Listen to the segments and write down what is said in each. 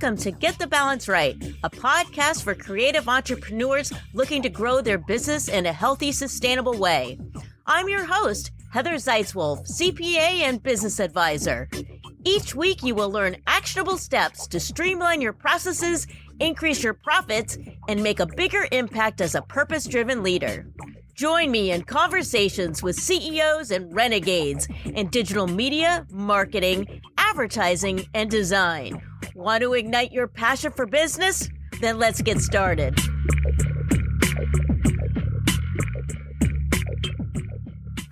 Welcome to Get the Balance Right, a podcast for creative entrepreneurs looking to grow their business in a healthy, sustainable way. I'm your host, Heather Zeitzwolf, CPA and business advisor. Each week, you will learn actionable steps to streamline your processes, increase your profits, and make a bigger impact as a purpose-driven leader. Join me in conversations with CEOs and renegades in digital media, marketing, advertising, and design. Want to ignite your passion for business? Then let's get started.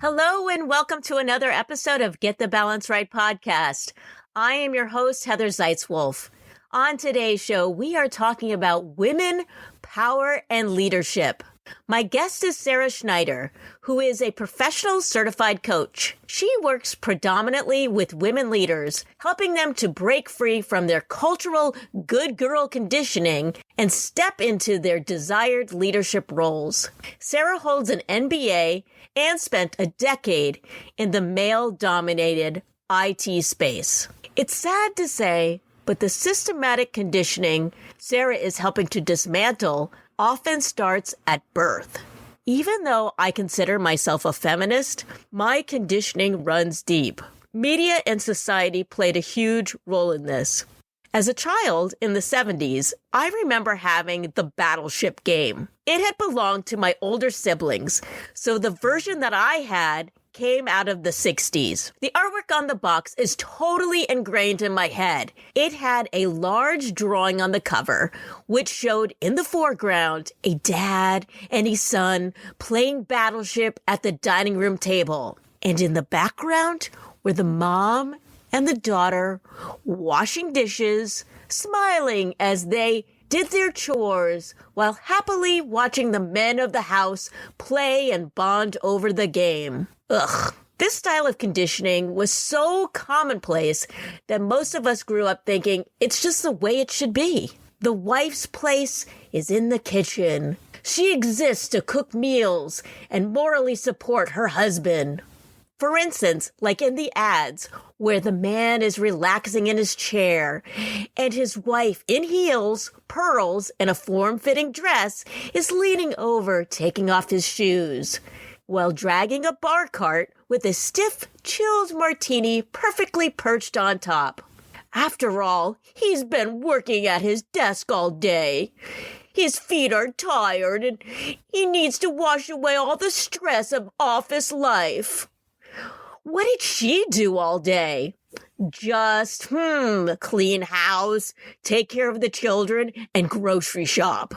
Hello and welcome to another episode of Get the Balance Right podcast. I am your host, Heather Zeitzwolf. On today's show, we are talking about women, power, and leadership. My guest is Sarah Schneider, who is a professional certified coach. She works predominantly with women leaders, helping them to break free from their cultural good girl conditioning and step into their desired leadership roles. Sarah holds an MBA and spent a decade in the male-dominated IT space. It's sad to say, but the systematic conditioning Sarah is helping to dismantle often starts at birth. Even though I consider myself a feminist, my conditioning runs deep. Media and society played a huge role in this. As a child in the 70s, I remember having the Battleship game. It had belonged to my older siblings, so the version that I had came out of the 60s. The artwork on the box is totally ingrained in my head. It had a large drawing on the cover, which showed in the foreground a dad and his son playing Battleship at the dining room table. And in the background were the mom and the daughter washing dishes, smiling as they did their chores while happily watching the men of the house play and bond over the game. Ugh. This style of conditioning was so commonplace that most of us grew up thinking it's just the way it should be. The wife's place is in the kitchen. She exists to cook meals and morally support her husband. For instance, like in the ads, where the man is relaxing in his chair and his wife in heels, pearls, and a form-fitting dress is leaning over, taking off his shoes, while dragging a bar cart with a stiff, chilled martini perfectly perched on top. After all, he's been working at his desk all day. His feet are tired and he needs to wash away all the stress of office life. What did she do all day? Just, clean house, take care of the children, and grocery shop.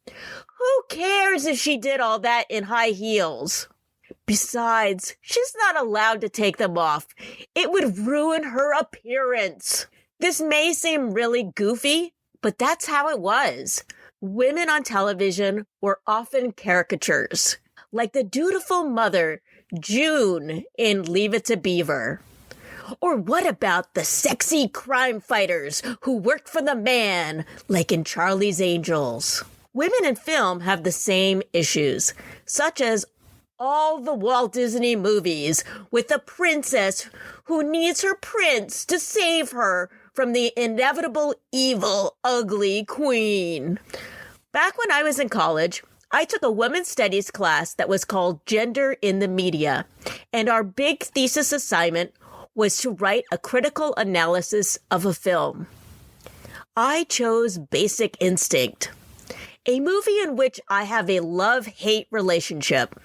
Who cares if she did all that in high heels? Besides, she's not allowed to take them off. It would ruin her appearance. This may seem really goofy, but that's how it was. Women on television were often caricatures, like the dutiful mother, June, in Leave It to Beaver. Or what about the sexy crime fighters who worked for the man, like in Charlie's Angels? Women in film have the same issues, such as all the Walt Disney movies with a princess who needs her prince to save her from the inevitable evil, ugly queen. Back when I was in college, I took a women's studies class that was called Gender in the Media, and our big thesis assignment was to write a critical analysis of a film. I chose Basic Instinct, a movie in which I have a love-hate relationship.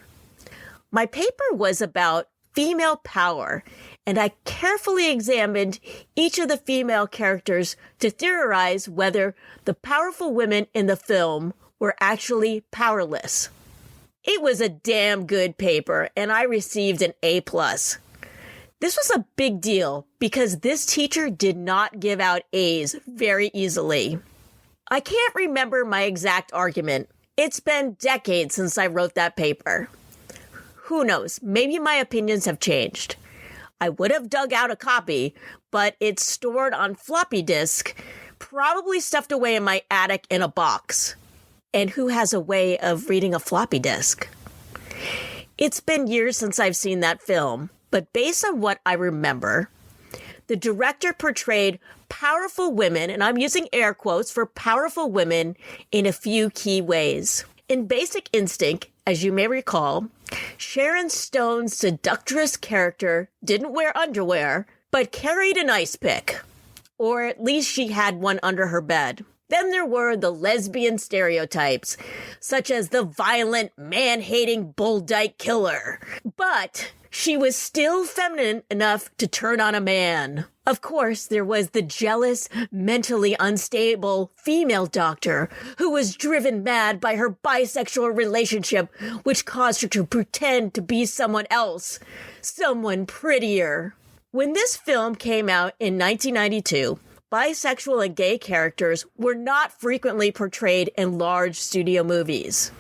My paper was about female power, and I carefully examined each of the female characters to theorize whether the powerful women in the film were actually powerless. It was a damn good paper, and I received an A+. This was a big deal because this teacher did not give out A's very easily. I can't remember my exact argument. It's been decades since I wrote that paper. Who knows? Maybe my opinions have changed. I would have dug out a copy, but it's stored on floppy disk, probably stuffed away in my attic in a box. And who has a way of reading a floppy disk? It's been years since I've seen that film, but based on what I remember, the director portrayed powerful women, and I'm using air quotes for powerful women, in a few key ways. In Basic Instinct, as you may recall, Sharon Stone's seductress character didn't wear underwear, but carried an ice pick. Or at least she had one under her bed. Then there were the lesbian stereotypes, such as the violent, man-hating bull dyke killer. But she was still feminine enough to turn on a man. Of course, there was the jealous, mentally unstable female doctor who was driven mad by her bisexual relationship, which caused her to pretend to be someone else, someone prettier. When this film came out in 1992, bisexual and gay characters were not frequently portrayed in large studio movies.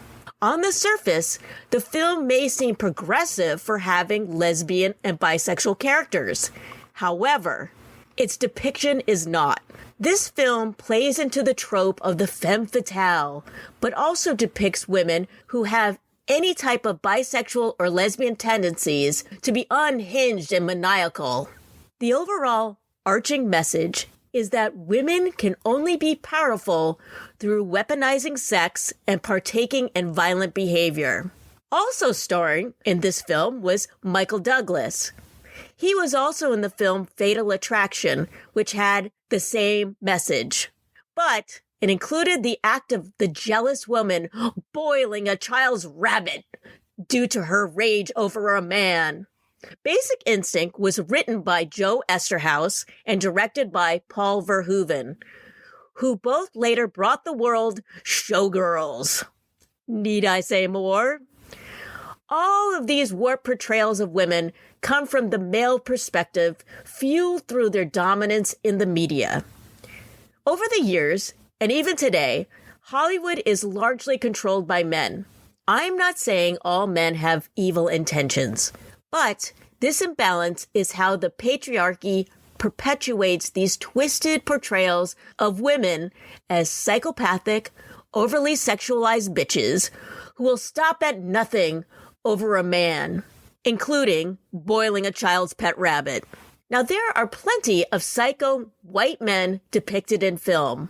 On the surface, the film may seem progressive for having lesbian and bisexual characters. However, its depiction is not. This film plays into the trope of the femme fatale, but also depicts women who have any type of bisexual or lesbian tendencies to be unhinged and maniacal. The overall arching message is that women can only be powerful through weaponizing sex and partaking in violent behavior. Also starring in this film was Michael Douglas. He was also in the film Fatal Attraction, which had the same message. But it included the act of the jealous woman boiling a child's rabbit due to her rage over a man. Basic Instinct was written by Joe Esterhaus and directed by Paul Verhoeven, who both later brought the world Showgirls. Need I say more? All of these warped portrayals of women come from the male perspective, fueled through their dominance in the media. Over the years, and even today, Hollywood is largely controlled by men. I'm not saying all men have evil intentions. But this imbalance is how the patriarchy perpetuates these twisted portrayals of women as psychopathic, overly sexualized bitches who will stop at nothing over a man, including boiling a child's pet rabbit. Now, there are plenty of psycho white men depicted in film.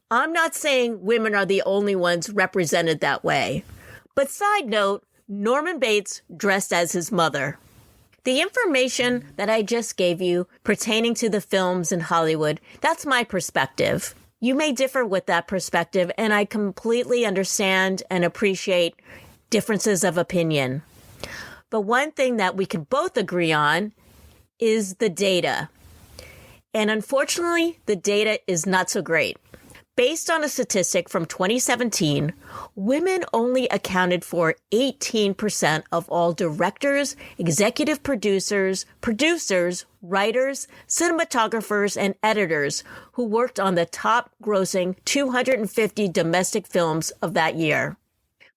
I'm not saying women are the only ones represented that way. But side note, Norman Bates dressed as his mother. The information that I just gave you pertaining to the films in Hollywood, that's my perspective. You may differ with that perspective, and I completely understand and appreciate differences of opinion. But one thing that we can both agree on is the data. And unfortunately, the data is not so great. Based on a statistic from 2017, women only accounted for 18% of all directors, executive producers, writers, cinematographers, and editors who worked on the top grossing 250 domestic films of that year.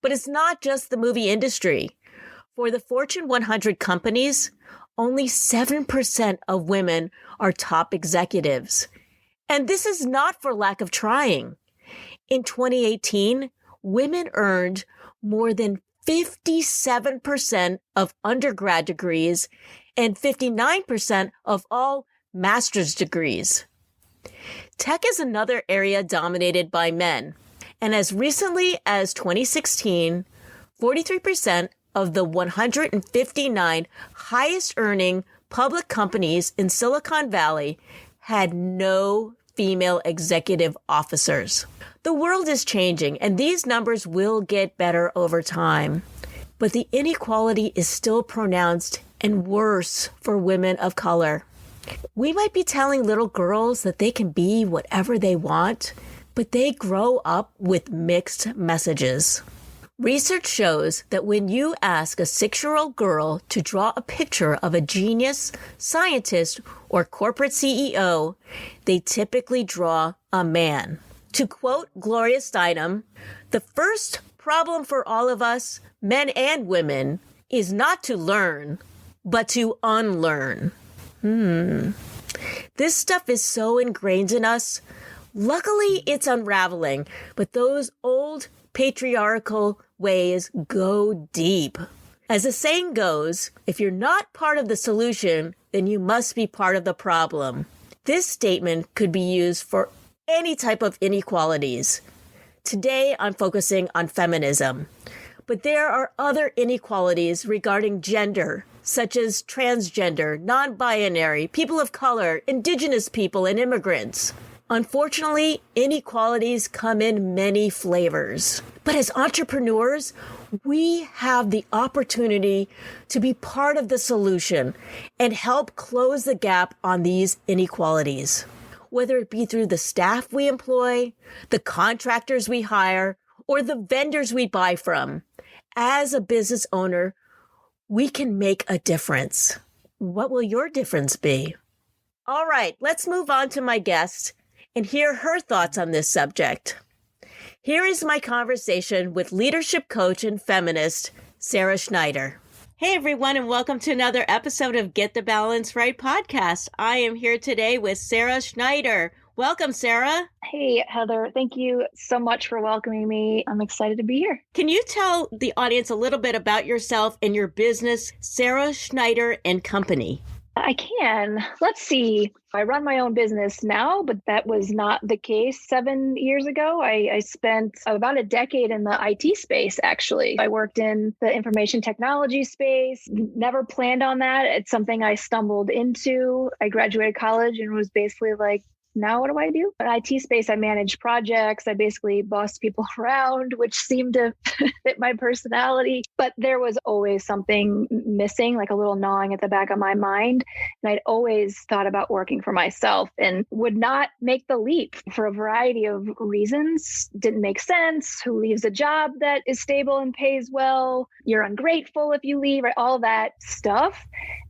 But it's not just the movie industry. For the Fortune 100 companies, only 7% of women are top executives. And this is not for lack of trying. In 2018, women earned more than 57% of undergrad degrees and 59% of all master's degrees. Tech is another area dominated by men. And as recently as 2016, 43% of the 159 highest earning public companies in Silicon Valley had no female executive officers. The world is changing, and these numbers will get better over time. But the inequality is still pronounced and worse for women of color. We might be telling little girls that they can be whatever they want, but they grow up with mixed messages. Research shows that when you ask a 6-year-old girl to draw a picture of a genius, scientist, or corporate CEO, they typically draw a man. To quote Gloria Steinem, "The first problem for all of us, men and women, is not to learn, but to unlearn." This stuff is so ingrained in us. Luckily, it's unraveling, but those old patriarchal ways go deep. As the saying goes, if you're not part of the solution, then you must be part of the problem. This statement could be used for any type of inequalities. Today, I'm focusing on feminism, but there are other inequalities regarding gender, such as transgender, non-binary, people of color, indigenous people, and immigrants. Unfortunately, inequalities come in many flavors. But as entrepreneurs, we have the opportunity to be part of the solution and help close the gap on these inequalities. Whether it be through the staff we employ, the contractors we hire, or the vendors we buy from, as a business owner, we can make a difference. What will your difference be? All right, let's move on to my guest and hear her thoughts on this subject. Here is my conversation with leadership coach and feminist, Sarah Schneider. Hey, everyone, and welcome to another episode of Get the Balance Right podcast. I am here today with Sarah Schneider. Welcome, Sarah. Hey, Heather. Thank you so much for welcoming me. I'm excited to be here. Can you tell the audience a little bit about yourself and your business, Sarah Schneider and Company? I can. Let's see. I run my own business now, but that was not the case 7 years ago. I spent about a decade in the IT space, actually. I worked in the information technology space, never planned on that. It's something I stumbled into. I graduated college and was basically like, now what do I do? In IT space, I manage projects. I basically boss people around, which seemed to fit my personality. But there was always something missing, like a little gnawing at the back of my mind. And I'd always thought about working for myself and would not make the leap for a variety of reasons. Didn't make sense. Who leaves a job that is stable and pays well? You're ungrateful if you leave, right? All that stuff.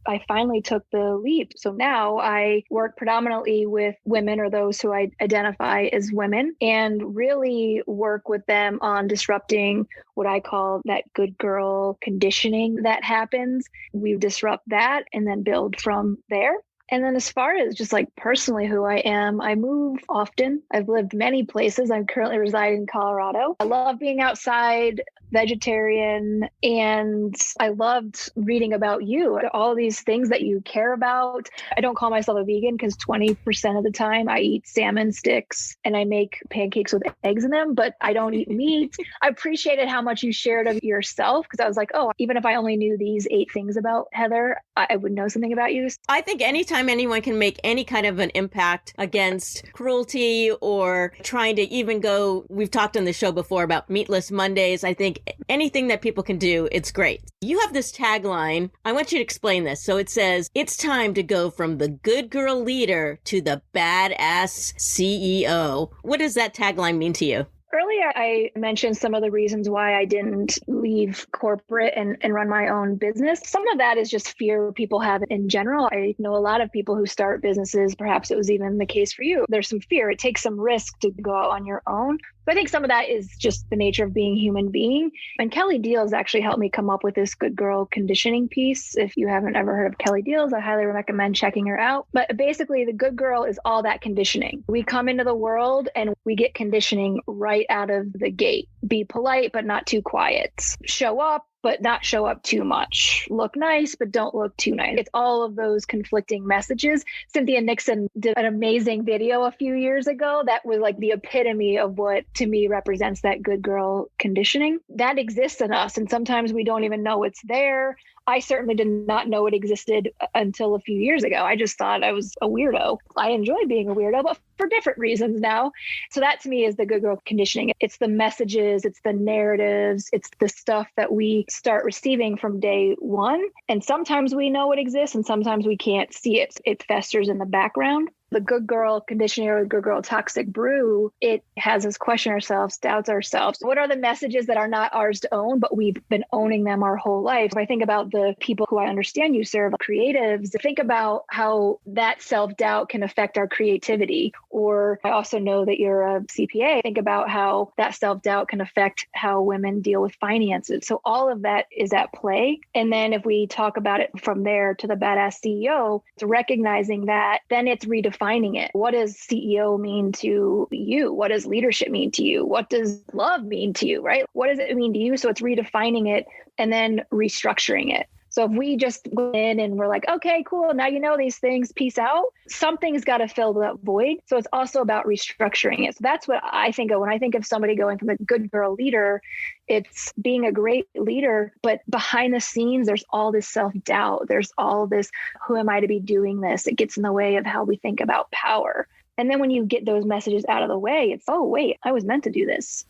I finally took the leap. So now I work predominantly with women or those who I identify as women and really work with them on disrupting what I call that good girl conditioning that happens. We disrupt that and then build from there. And then as far as just like personally who I am, I move often. I've lived many places. I'm currently residing in Colorado. I love being outside, vegetarian, and I loved reading about you, all these things that you care about. I don't call myself a vegan because 20% of the time I eat salmon sticks and I make pancakes with eggs in them, but I don't eat meat. I appreciated how much you shared of yourself because I was like, oh, even if I only knew these 8 things about Heather, I would know something about you. I think anytime anyone can make any kind of an impact against cruelty or trying to even go, we've talked on the show before about Meatless Mondays. I think anything that people can do, it's great. You have this tagline. I want you to explain this. So it says, it's time to go from the good girl leader to the badass CEO. What does that tagline mean to you? Earlier, I mentioned some of the reasons why I didn't leave corporate and run my own business. Some of that is just fear people have in general. I know a lot of people who start businesses, perhaps it was even the case for you. There's some fear. It takes some risk to go out on your own. So I think some of that is just the nature of being a human being. And Kelly Deals actually helped me come up with this good girl conditioning piece. If you haven't ever heard of Kelly Deals, I highly recommend checking her out. But basically, the good girl is all that conditioning. We come into the world and we get conditioning right out of the gate. Be polite, but not too quiet. Show up, but not show up too much. Look nice, but don't look too nice. It's all of those conflicting messages. Cynthia Nixon did an amazing video a few years ago that was like the epitome of what to me represents that good girl conditioning. That exists in us. And sometimes we don't even know it's there. I certainly did not know it existed until a few years ago. I just thought I was a weirdo. I enjoy being a weirdo, but for different reasons now. So that to me is the good girl conditioning. It's the messages, it's the narratives, it's the stuff that we start receiving from day one. And sometimes we know it exists and sometimes we can't see it. It festers in the background. The good girl conditioning or the good girl toxic brew, it has us question ourselves, doubts ourselves. What are the messages that are not ours to own, but we've been owning them our whole life? If I think about the people who I understand you serve, creatives, think about how that self-doubt can affect our creativity. Or I also know that you're a CPA. Think about how that self-doubt can affect how women deal with finances. So all of that is at play. And then if we talk about it from there to the badass CEO, it's recognizing that, then it's redefining redefining it. What does CEO mean to you? What does leadership mean to you? What does love mean to you, right? What does it mean to you? So it's redefining it and then restructuring it. So if we just go in and we're like, okay, cool, now you know these things, peace out, something's got to fill that void. So it's also about restructuring it. So that's what I think of when I think of somebody going from a good girl leader. It's being a great leader, but behind the scenes, there's all this self-doubt. There's all this, who am I to be doing this? It gets in the way of how we think about power. And then when you get those messages out of the way, it's, oh, wait, I was meant to do this.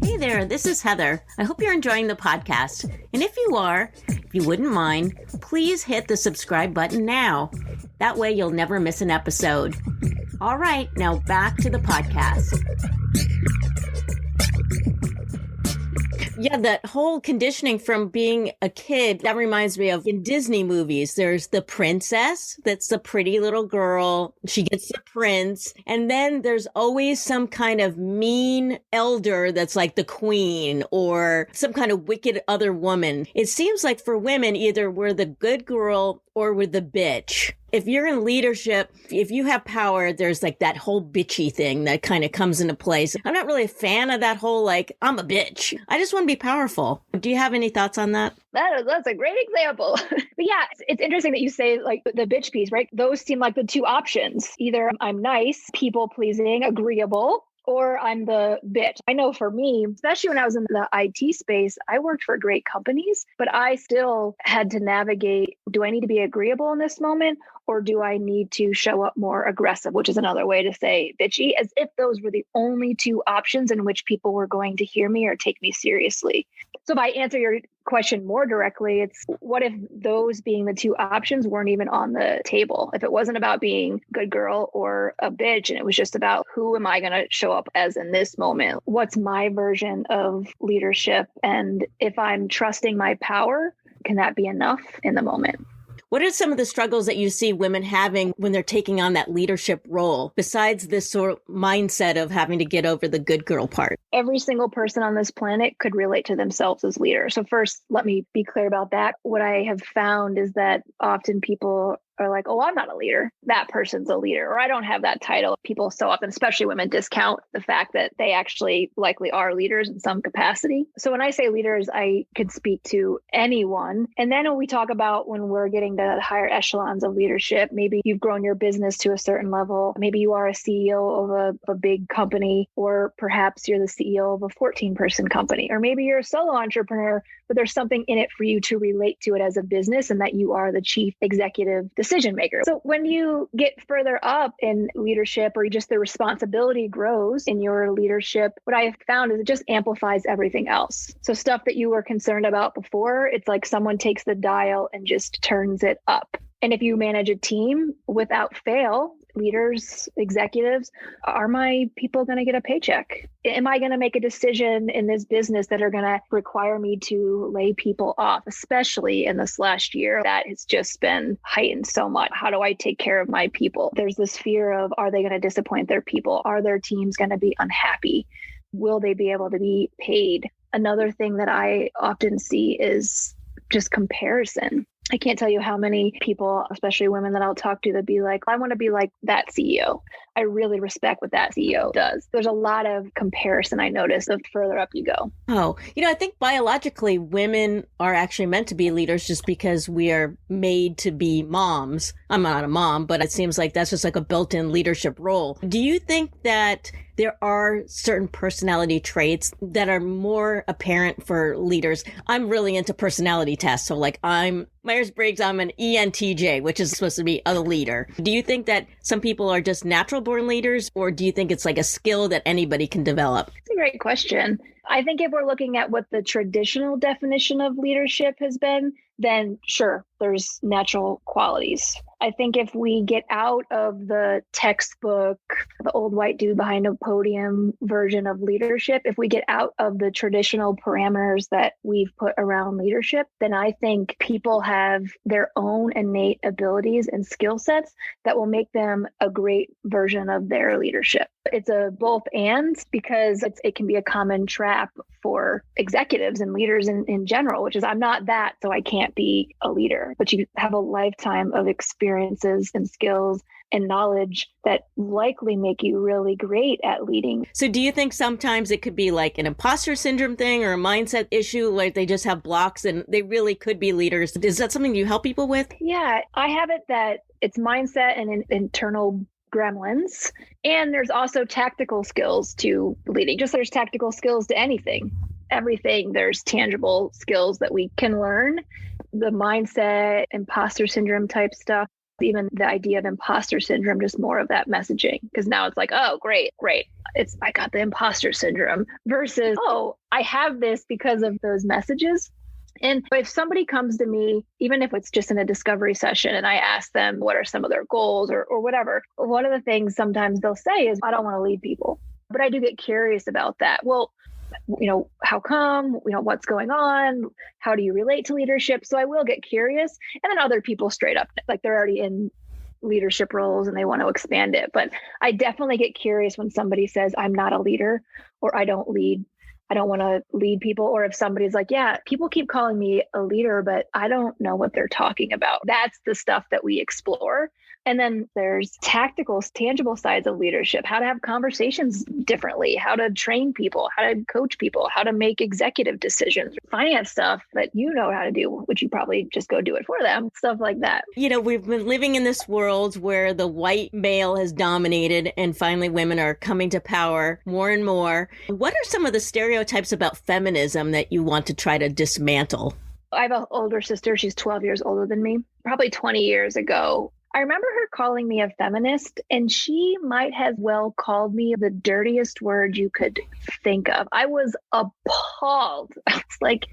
Hey there, this is Heather. I hope you're enjoying the podcast. And if you are, if you wouldn't mind, please hit the subscribe button now. That way you'll never miss an episode. All right, now back to the podcast. Yeah, that whole conditioning from being a kid, that reminds me of in Disney movies, there's the princess, that's the pretty little girl. She gets the prince. And then there's always some kind of mean elder that's like the queen or some kind of wicked other woman. It seems like for women, either we're the good girl or we're the bitch. If you're in leadership, if you have power, there's like that whole bitchy thing that kind of comes into place. I'm not really a fan of that whole, like, I'm a bitch. I just want to be powerful. Do you have any thoughts on that? That's a great example. But yeah, it's interesting that you say like the bitch piece, right? Those seem like the two options. Either I'm nice, people pleasing, agreeable, or I'm the bitch. I know for me, especially when I was in the IT space, I worked for great companies, but I still had to navigate, do I need to be agreeable in this moment? Or do I need to show up more aggressive, which is another way to say bitchy, as if those were the only two options in which people were going to hear me or take me seriously. So if I answer your question more directly, it's what if those being the two options weren't even on the table? If it wasn't about being good girl or a bitch, and it was just about who am I going to show up as in this moment? What's my version of leadership? And if I'm trusting my power, can that be enough in the moment? What are some of the struggles that you see women having when they're taking on that leadership role, besides this sort of mindset of having to get over the good girl part? Every single person on this planet could relate to themselves as leaders. So first, let me be clear about that. What I have found is that often people are like, oh, I'm not a leader. That person's a leader, or I don't have that title. People so often, especially women, discount the fact that they actually likely are leaders in some capacity. So when I say leaders, I could speak to anyone. And then when we talk about when we're getting to higher echelons of leadership, maybe you've grown your business to a certain level. Maybe you are a CEO of a big company, or perhaps you're the CEO of a 14-person company, or maybe you're a solo entrepreneur, but there's something in it for you to relate to it as a business and that you are the chief executive decision maker. So when you get further up in leadership, or just the responsibility grows in your leadership, what I have found is it just amplifies everything else. So stuff that you were concerned about before, it's like someone takes the dial and just turns it up. And if you manage a team, without fail, leaders, executives, are my people going to get a paycheck? Am I going to make a decision in this business that are going to require me to lay people off, especially in this last year? That has just been heightened so much. How do I take care of my people? There's this fear of, are they going to disappoint their people? Are their teams going to be unhappy? Will they be able to be paid? Another thing that I often see is just comparison. I can't tell you how many people, especially women that I'll talk to, that be like, I want to be like that CEO. I really respect what that CEO does. There's a lot of comparison I notice the further up you go. Oh, I think biologically women are actually meant to be leaders just because we are made to be moms. I'm not a mom, but it seems like that's just like a built-in leadership role. Do you think that there are certain personality traits that are more apparent for leaders? I'm really into personality tests. So like I'm Myers-Briggs, I'm an ENTJ, which is supposed to be a leader. Do you think that some people are just natural born leaders, or do you think it's like a skill that anybody can develop? That's a great question. I think if we're looking at what the traditional definition of leadership has been, then sure, there's natural qualities. I think if we get out of the textbook, the old white dude behind a podium version of leadership, if we get out of the traditional parameters that we've put around leadership, then I think people have their own innate abilities and skill sets that will make them a great version of their leadership. It's a both and, because it can be a common trap for executives and leaders in general, which is I'm not that, so I can't be a leader. learn, but you have a lifetime of experiences and skills and knowledge that likely make you really great at leading. So do you think sometimes it could be like an imposter syndrome thing or a mindset issue, like they just have blocks and they really could be leaders? Is that something you help people with? Yeah, I have it that it's mindset and internal gremlins. And there's also tactical skills to leading. Just there's tactical skills to anything. Everything, there's tangible skills that we can learn. The mindset, imposter syndrome type stuff, even the idea of imposter syndrome, just more of that messaging. Because now it's like, oh, great. I got the imposter syndrome versus, oh, I have this because of those messages. And if somebody comes to me, even if it's just in a discovery session, and I ask them what are some of their goals or whatever, one of the things sometimes they'll say is, I don't want to lead people. But I do get curious about that. Well, how come, what's going on? How do you relate to leadership? So I will get curious. And then other people straight up, like they're already in leadership roles and they want to expand it. But I definitely get curious when somebody says, I'm not a leader, or I don't want to lead people. Or if somebody's like, yeah, people keep calling me a leader, but I don't know what they're talking about. That's the stuff that we explore. And then there's tactical, tangible sides of leadership, how to have conversations differently, how to train people, how to coach people, how to make executive decisions, finance stuff that you know how to do, which you probably just go do it for them, stuff like that. We've been living in this world where the white male has dominated and finally women are coming to power more and more. What are some of the stereotypes about feminism that you want to try to dismantle? I have an older sister. She's 12 years older than me. Probably 20 years ago, I remember her calling me a feminist, and she might have well called me the dirtiest word you could think of. I was appalled. I was like,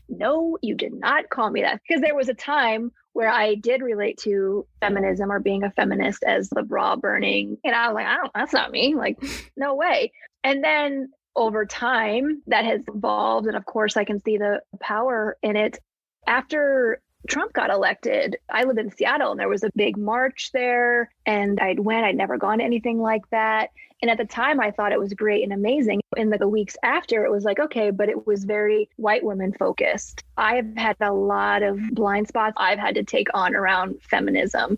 no, you did not call me that. Because there was a time where I did relate to feminism or being a feminist as the bra burning. And I was like, that's not me. Like, no way. And then over time that has evolved. And of course, I can see the power in it. After Trump got elected, I live in Seattle and there was a big march there and I'd never gone to anything like that. And at the time I thought it was great and amazing. In the weeks after, it was like, okay, but it was very white women focused. I've had a lot of blind spots I've had to take on around feminism.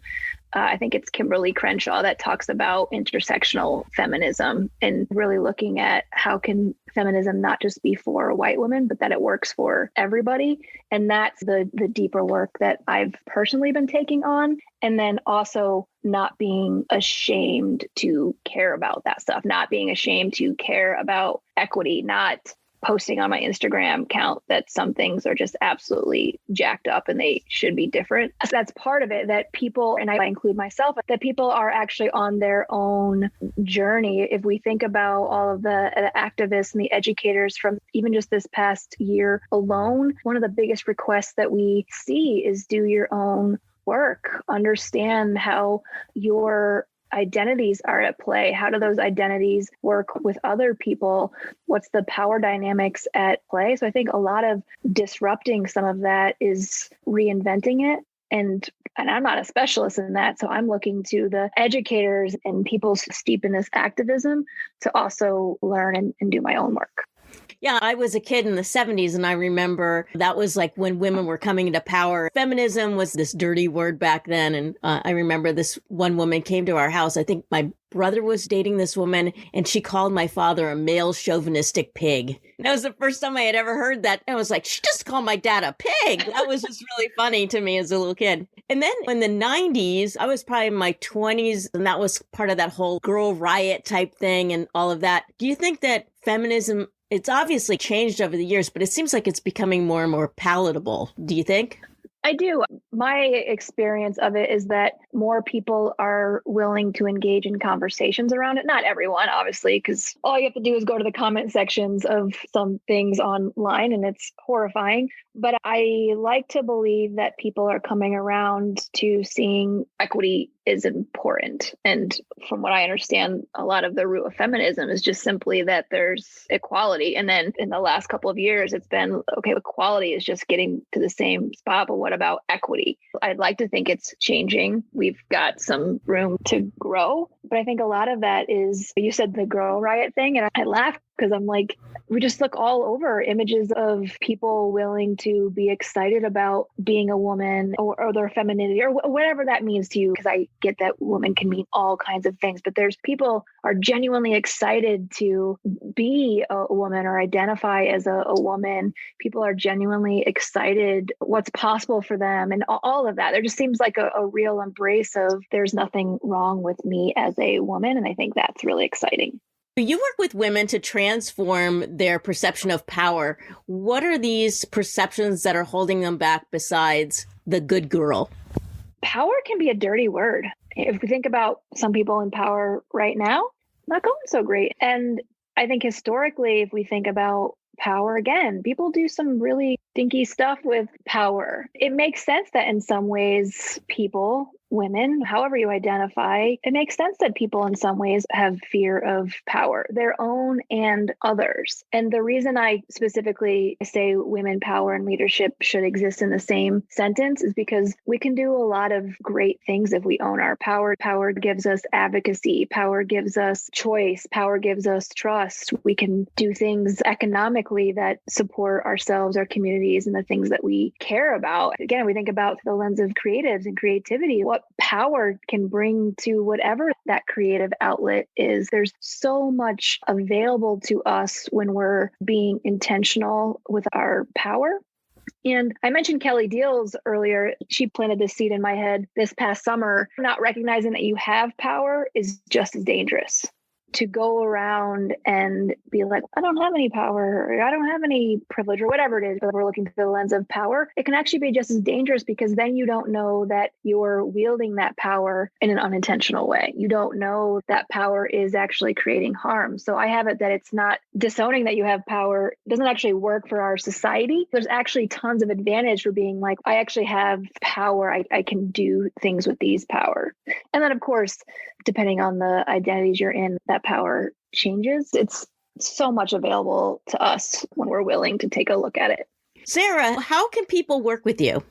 I think it's Kimberly Crenshaw that talks about intersectional feminism and really looking at how can feminism not just be for white women, but that it works for everybody. And that's the deeper work that I've personally been taking on. And then also not being ashamed to care about that stuff, not being ashamed to care about equity, not posting on my Instagram account that some things are just absolutely jacked up and they should be different. So that's part of it, that people, and I include myself, that people are actually on their own journey. If we think about all of the activists and the educators from even just this past year alone, one of the biggest requests that we see is do your own work, understand how your identities are at play. How do those identities work with other people? What's the power dynamics at play? So I think a lot of disrupting some of that is reinventing it. And I'm not a specialist in that. So I'm looking to the educators and people steeped in this activism to also learn and do my own work. Yeah, I was a kid in the 70s, and I remember that was like when women were coming into power. Feminism was this dirty word back then. And I remember this one woman came to our house. I think my brother was dating this woman, and she called my father a male chauvinistic pig. And that was the first time I had ever heard that. I was like, she just called my dad a pig. That was just really funny to me as a little kid. And then in the 90s, I was probably in my 20s, and that was part of that whole girl riot type thing and all of that. Do you think that feminism, it's obviously changed over the years, but it seems like it's becoming more and more palatable. Do you think? I do. My experience of it is that more people are willing to engage in conversations around it. Not everyone, obviously, because all you have to do is go to the comment sections of some things online and it's horrifying. But I like to believe that people are coming around to seeing equity is important. And from what I understand, a lot of the root of feminism is just simply that there's equality. And then in the last couple of years, it's been, okay, equality is just getting to the same spot, but what about equity? I'd like to think it's changing. We've got some room to grow, But I think a lot of that is, you said the girl riot thing, and I laugh because I'm like, we just look all over images of people willing to be excited about being a woman or their femininity or whatever that means to you. Because I get that woman can mean all kinds of things, but there's people are genuinely excited to be a woman or identify as a woman. People are genuinely excited what's possible for them and all of that. There just seems like a real embrace of there's nothing wrong with me as a woman. And I think that's really exciting. You work with women to transform their perception of power. What are these perceptions that are holding them back besides the good girl? Power can be a dirty word. If we think about some people in power right now, not going so great. And I think historically, if we think about power again, people do some really stinky stuff with power. It makes sense that in some ways, people, women, however you identify, it makes sense that people in some ways have fear of power, their own and others. And the reason I specifically say women power and leadership should exist in the same sentence is because we can do a lot of great things if we own our power. Power gives us advocacy. Power gives us choice. Power gives us trust. We can do things economically that support ourselves, our communities, and the things that we care about. Again, we think about the lens of creatives and creativity. What power can bring to whatever that creative outlet is. There's so much available to us when we're being intentional with our power. And I mentioned Kelly Deals earlier. She planted this seed in my head this past summer. Not recognizing that you have power is just as dangerous. To go around and be like, I don't have any power, or I don't have any privilege, or whatever it is, but we're looking through the lens of power, it can actually be just as dangerous because then you don't know that you're wielding that power in an unintentional way. You don't know that power is actually creating harm. So I have it that it's not disowning that you have power. It doesn't actually work for our society. There's actually tons of advantage for being like, I actually have power. I can do things with these power. And then, of course, depending on the identities you're in, that power changes. It's so much available to us when we're willing to take a look at it. Sarah, how can people work with you?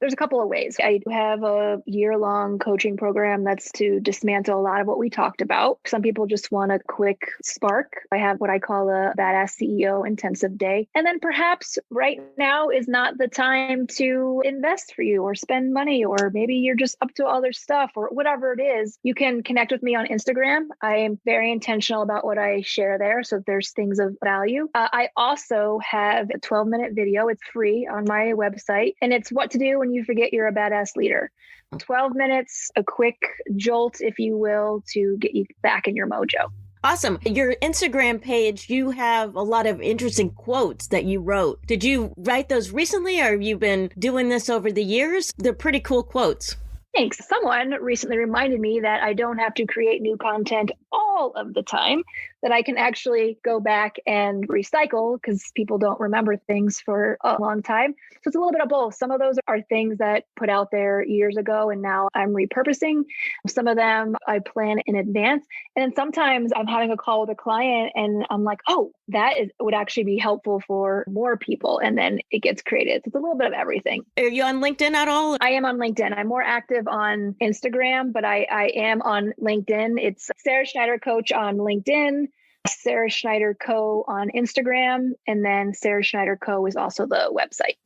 There's a couple of ways. I have a year-long coaching program that's to dismantle a lot of what we talked about. Some people just want a quick spark. I have what I call a Badass CEO intensive day. And then perhaps right now is not the time to invest for you or spend money, or maybe you're just up to other stuff or whatever it is. You can connect with me on Instagram. I am very intentional about what I share there. So there's things of value. I also have a 12-minute video. It's free on my website. And it's what to do when you forget you're a badass leader. 12 minutes, a quick jolt, if you will, to get you back in your mojo. Awesome. Your Instagram page, you have a lot of interesting quotes that you wrote. Did you write those recently, or have you been doing this over the years? They're pretty cool quotes. Thanks. Someone recently reminded me that I don't have to create new content all of the time, that I can actually go back and recycle because people don't remember things for a long time. So it's a little bit of both. Some of those are things that put out there years ago and now I'm repurposing. Some of them I plan in advance. And then sometimes I'm having a call with a client and I'm like, oh, would actually be helpful for more people. And then it gets created. So it's a little bit of everything. Are you on LinkedIn at all? I am on LinkedIn. I'm more active on Instagram, but I am on LinkedIn. It's Sarah Schneider Coach on LinkedIn, Sarah Schneider Co. on Instagram, and then Sarah Schneider Co. is also the website.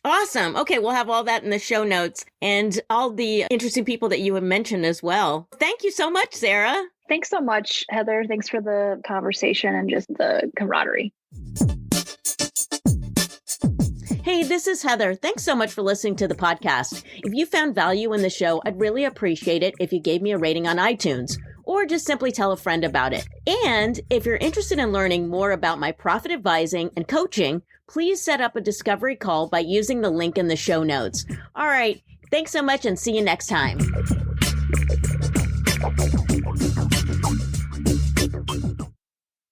Awesome. Okay, we'll have all that in the show notes and all the interesting people that you have mentioned as well. Thank you so much, Sarah. Thanks so much, Heather. Thanks for the conversation and just the camaraderie. Hey, this is Heather. Thanks so much for listening to the podcast. If you found value in the show, I'd really appreciate it if you gave me a rating on iTunes, or just simply tell a friend about it. And if you're interested in learning more about my profit advising and coaching, please set up a discovery call by using the link in the show notes. All right. Thanks so much and see you next time.